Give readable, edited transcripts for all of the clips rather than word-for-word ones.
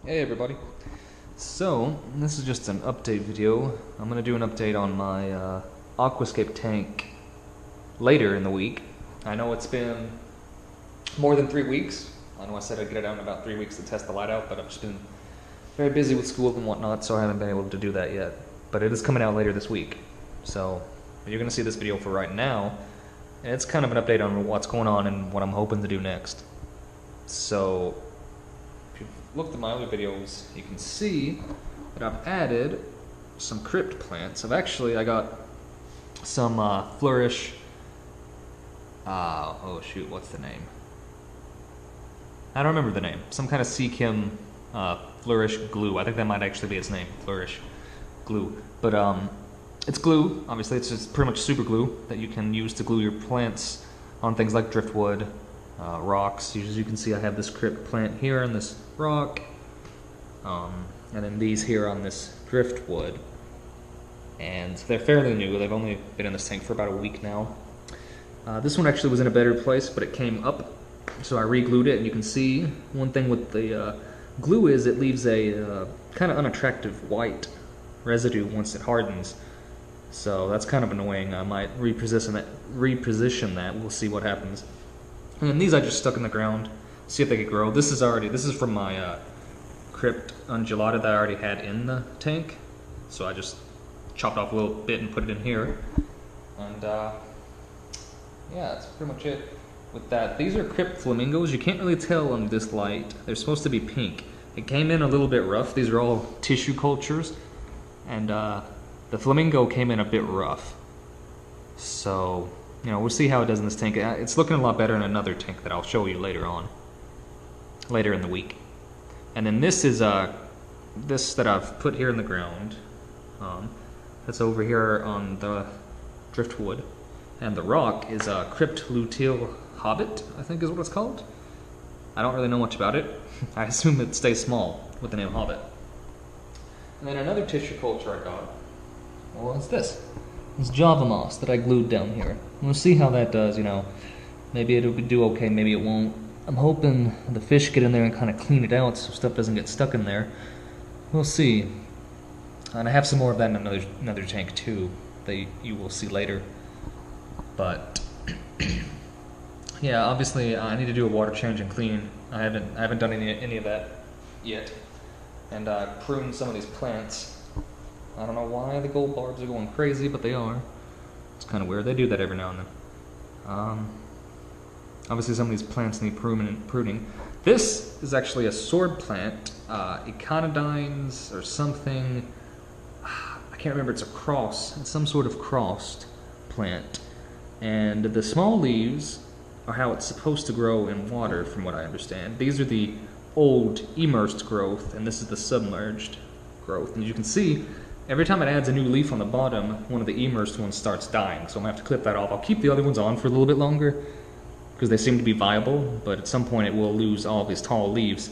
Hey everybody. So, this is just an update video. I'm going to do an update on my Aquascape tank later in the week. I know it's been more than 3 weeks. I know I said I'd get it out in about 3 weeks to test the light out, but I've just been very busy with school and whatnot, so I haven't been able to do that yet. But it is coming out later this week. So, you're going to see this video for right now, and it's kind of an update on what's going on and what I'm hoping to do next. So, if you've looked at my other videos, you can see that I've added some crypt plants. I got some Flourish, oh shoot, what's the name? I don't remember the name. Some kind of Seachem Flourish glue. I think that might actually be its name, Flourish glue. But it's glue, obviously. It's just pretty much super glue that you can use to glue your plants on things like driftwood, rocks. As you can see, I have this crypt plant here on this rock, and then these here on this driftwood. And they're fairly new. They've only been in this tank for about a week now. This one actually was in a better place, but it came up, so I re-glued it. And you can see one thing with the glue is it leaves a kind of unattractive white residue once it hardens. So that's kind of annoying. I might reposition that. We'll see what happens. And then these I just stuck in the ground, see if they could grow. This is from my crypt undulata that I already had in the tank. So I just chopped off a little bit and put it in here. And yeah, that's pretty much it with that. These are crypt flamingos. You can't really tell on this light. They're supposed to be pink. It came in a little bit rough. These are all tissue cultures. And the flamingo came in a bit rough. So, you know, we'll see how it does in this tank. It's looking a lot better in another tank that I'll show you later on. Later in the week. And then this is this that I've put here in the ground. That's over here on the driftwood. And the rock is a Crypt luteal hobbit, I think is what it's called. I don't really know much about it. I assume it stays small with the name Hobbit. And then another tissue culture I got, well, it's this. This Java moss that I glued down here. We'll see how that does, you know. Maybe it'll do okay, maybe it won't. I'm hoping the fish get in there and kind of clean it out so stuff doesn't get stuck in there. We'll see. And I have some more of that in another tank too, that you will see later. But yeah, obviously I need to do a water change and clean. I haven't done any of that yet. And I pruned some of these plants. I don't know why the gold barbs are going crazy, but they are. It's kind of weird. They do that every now and then. Obviously some of these plants need pruning. This is actually a sword plant, Echinodynes or something. I can't remember. It's a cross. It's some sort of crossed plant. And the small leaves are how it's supposed to grow in water, from what I understand. These are the old immersed growth, and this is the submerged growth. And as you can see, every time it adds a new leaf on the bottom, one of the immersed ones starts dying. So I'm going to have to clip that off. I'll keep the other ones on for a little bit longer, because they seem to be viable, but at some point it will lose all of these tall leaves.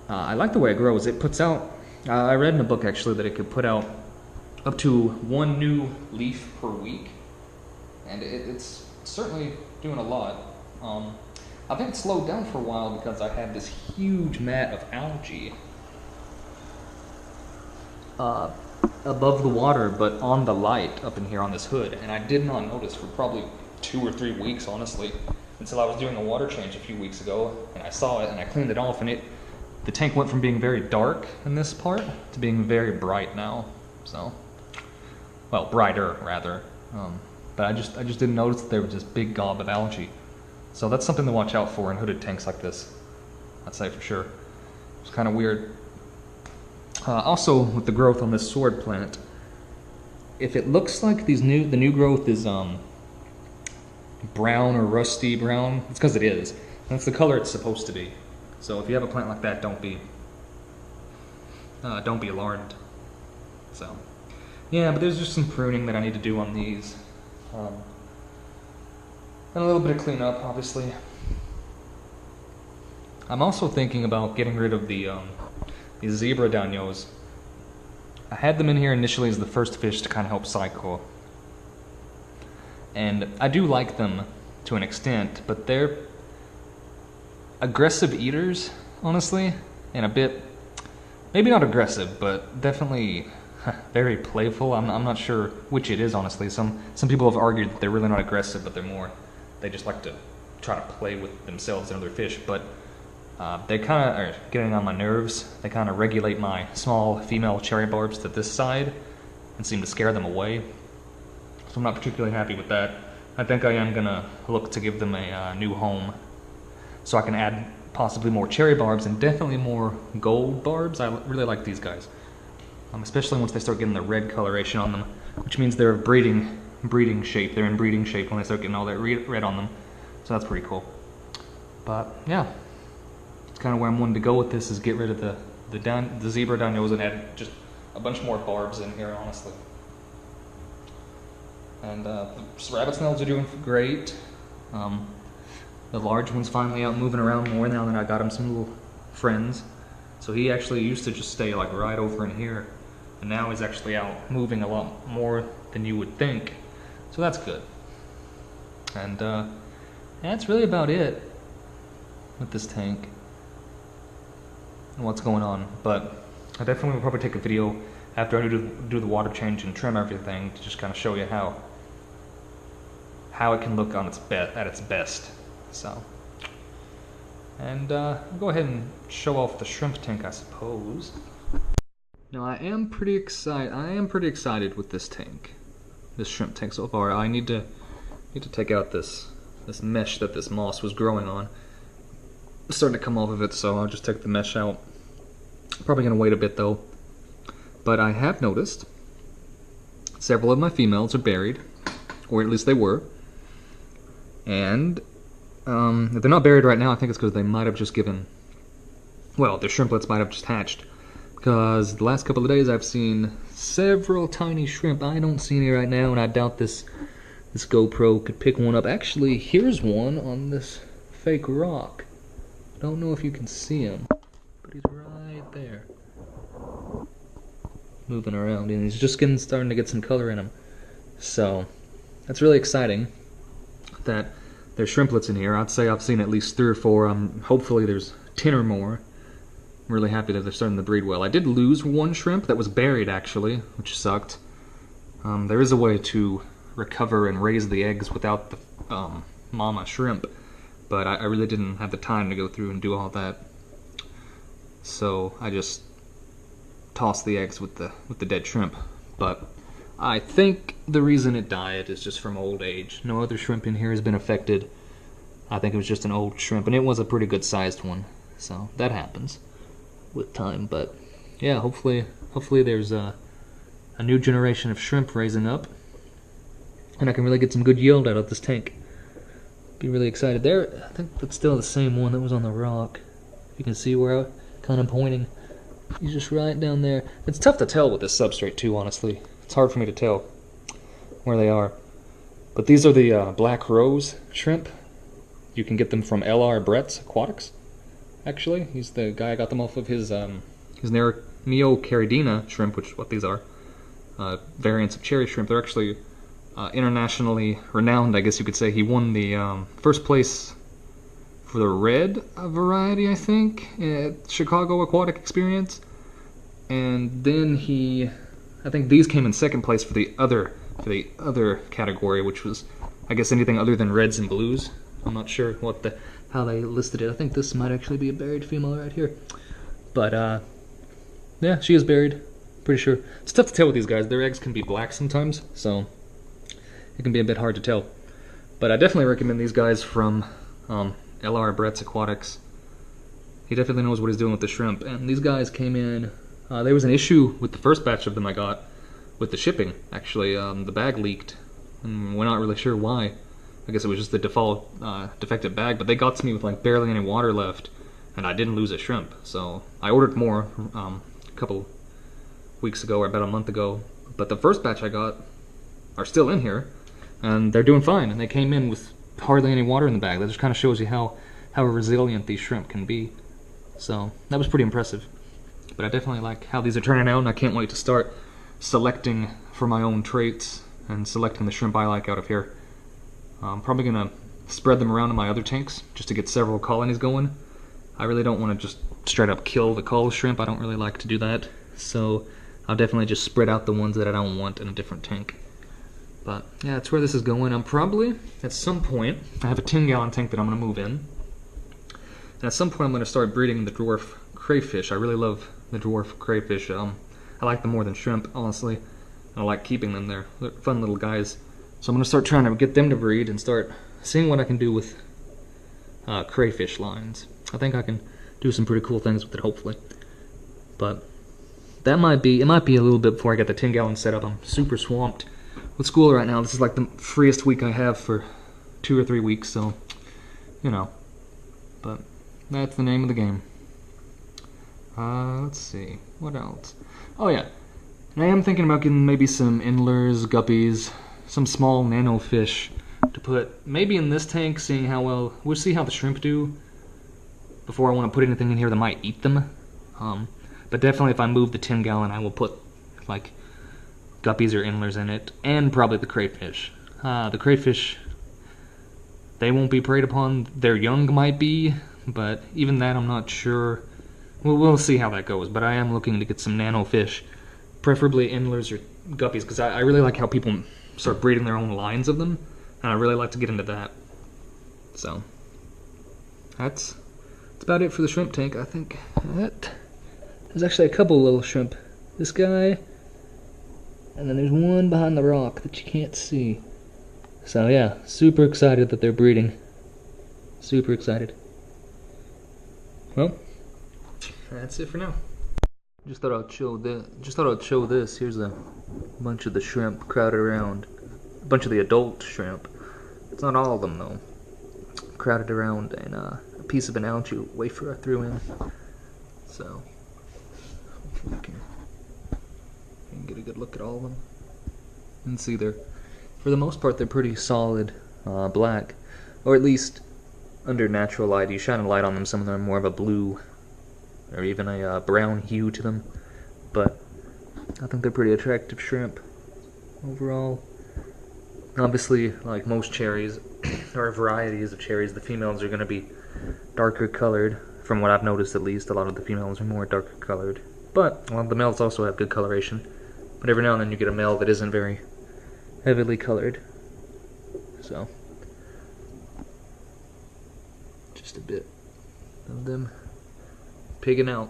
I like the way it grows. It puts out, I read in a book actually that it could put out up to 1 new leaf per week, and it's certainly doing a lot. I think it slowed down for a while because I had this huge mat of algae above the water, but on the light up in here on this hood, and I did not notice for probably 2 or 3 weeks, honestly, until I was doing a water change a few weeks ago, and I saw it and I cleaned it off, and the tank went from being very dark in this part to being very bright now. So, well, brighter rather. But I just didn't notice that there was this big gob of algae. So that's something to watch out for in hooded tanks like this. I'd say for sure. It's kind of weird. Also, with the growth on this sword plant, if it looks like the new growth is brown or rusty brown, it's because it is. That's the color it's supposed to be. So if you have a plant like that, don't be alarmed. So yeah, but there's just some pruning that I need to do on these, and a little bit of cleanup, obviously. I'm also thinking about getting rid of these zebra danios. I had them in here initially as the first fish to kind of help cycle. And I do like them to an extent, but they're aggressive eaters, honestly, and a bit maybe not aggressive, but definitely very playful. I'm not sure which it is, honestly. Some people have argued that they're really not aggressive, but they just like to try to play with themselves and other fish. But they kind of are getting on my nerves. They kind of regulate my small female cherry barbs to this side and seem to scare them away. So I'm not particularly happy with that. I think I am gonna look to give them a new home so I can add possibly more cherry barbs and definitely more gold barbs. I really like these guys, especially once they start getting the red coloration on them, which means they're breeding shape. They're in breeding shape when they start getting all that red on them. So that's pretty cool. But yeah, it's kind of where I'm wanting to go with this, is get rid of the zebra dinos and add just a bunch more barbs in here, honestly. And the rabbit snails are doing great. The large one's finally out moving around more now that I got him some little friends. So he actually used to just stay like right over in here, and now he's actually out moving a lot more than you would think. So that's good. And that's really about it with this tank and what's going on. But I definitely will probably take a video after I do the water change and trim everything to just kind of show you how it can look on at its best. So, and I'll go ahead and show off the shrimp tank, I suppose. Now I am pretty excited with this tank, this shrimp tank so far. I need to take out this mesh that this moss was growing on. It's starting to come off of it, so I'll just take the mesh out. Probably gonna wait a bit though. But I have noticed several of my females are buried, or at least they were. And if they're not buried right now, I think it's because they might have just given, well, their shrimplets might have just hatched. Because the last couple of days I've seen several tiny shrimp. I don't see any right now, and I doubt this GoPro could pick one up. Actually, here's one on this fake rock. Don't know if you can see him, but he's right there, moving around, and he's just starting to get some color in him. So that's really exciting that there's shrimplets in here. I'd say I've seen at least 3 or 4. Hopefully there's 10 or more. I'm really happy that they're starting to breed well. I did lose one shrimp that was buried, actually, which sucked. There is a way to recover and raise the eggs without the mama shrimp, but I really didn't have the time to go through and do all that. So I just tossed the eggs with the dead shrimp. But I think the reason it died is just from old age. No other shrimp in here has been affected. I think it was just an old shrimp, and it was a pretty good sized one. So that happens with time. But yeah, hopefully there's a new generation of shrimp raising up, and I can really get some good yield out of this tank. Be really excited. There, I think that's still the same one that was on the rock. You can see where I'm kind of pointing. He's just right down there. It's tough to tell with this substrate too, honestly. It's hard for me to tell where they are. But these are the Black Rose shrimp. You can get them from L.R. Brett's Aquatics, actually. He's the guy I got them off of his Neocaridina shrimp, which is what these are. Variants of cherry shrimp. They're actually internationally renowned, I guess you could say. He won the first place for the red variety, I think, at Chicago Aquatic Experience. And then I think these came in second place for the other category, which was, I guess, anything other than reds and blues. I'm not sure how they listed it. I think this might actually be a buried female right here. But yeah, she is buried, pretty sure. It's tough to tell with these guys. Their eggs can be black sometimes, so it can be a bit hard to tell. But I definitely recommend these guys from L.R. Brett's Aquatics. He definitely knows what he's doing with the shrimp. And these guys came in. There was an issue with the first batch of them I got with the shipping, actually. The bag leaked, and we're not really sure why. I guess it was just the default defective bag, but they got to me with like barely any water left, and I didn't lose a shrimp. So I ordered more a couple weeks ago, or about a month ago. But the first batch I got are still in here, and they're doing fine, and they came in with hardly any water in the bag. That just kind of shows you how resilient these shrimp can be. So that was pretty impressive. But I definitely like how these are turning out, and I can't wait to start selecting for my own traits and selecting the shrimp I like out of here. I'm probably going to spread them around in my other tanks just to get several colonies going. I really don't want to just straight up kill the coral shrimp. I don't really like to do that. So I'll definitely just spread out the ones that I don't want in a different tank. But yeah, that's where this is going. I'm probably, at some point, I have a 10-gallon tank that I'm going to move in. And at some point I'm going to start breeding the dwarf crayfish. I really love the dwarf crayfish. I like them more than shrimp, honestly. And I like keeping them there. They're fun little guys. So I'm going to start trying to get them to breed and start seeing what I can do with crayfish lines. I think I can do some pretty cool things with it, hopefully. But it might be a little bit before I get the 10-gallon set up. I'm super swamped with school right now. This is like the freest week I have for 2 or 3 weeks, so, you know. But that's the name of the game. Let's see, what else? Oh yeah, and I am thinking about getting maybe some Endlers, guppies, some small nano fish to put maybe in this tank, seeing how well, we'll see how the shrimp do before I want to put anything in here that might eat them. But definitely if I move the 10-gallon, I will put like guppies or Endlers in it, and probably the crayfish. The crayfish, they won't be preyed upon. Their young might be, but even that I'm not sure. We'll see how that goes, but I am looking to get some nano fish, preferably Endlers or guppies, because I really like how people start breeding their own lines of them, and I really like to get into that. So that's about it for the shrimp tank. I think that there's actually a couple little shrimp. This guy, and then there's one behind the rock that you can't see. So yeah, super excited that they're breeding. Super excited. Well, that's it for now. Just thought I'd show this. Here's a bunch of the shrimp crowded around. A bunch of the adult shrimp. It's not all of them though. Crowded around, and a piece of an algae wafer I threw in. So hopefully we can get a good look at all of them. And see, they're, for the most part, they're pretty solid black, or at least under natural light. You shine a light on them, some of them are more of a blue or even a brown hue to them, but I think they're pretty attractive shrimp overall. Obviously, like most cherries, or varieties of cherries, the females are going to be darker colored. From what I've noticed, at least, a lot of the females are more darker colored. But a lot of the males also have good coloration. But every now and then you get a male that isn't very heavily colored. So, just a bit of them pigging out.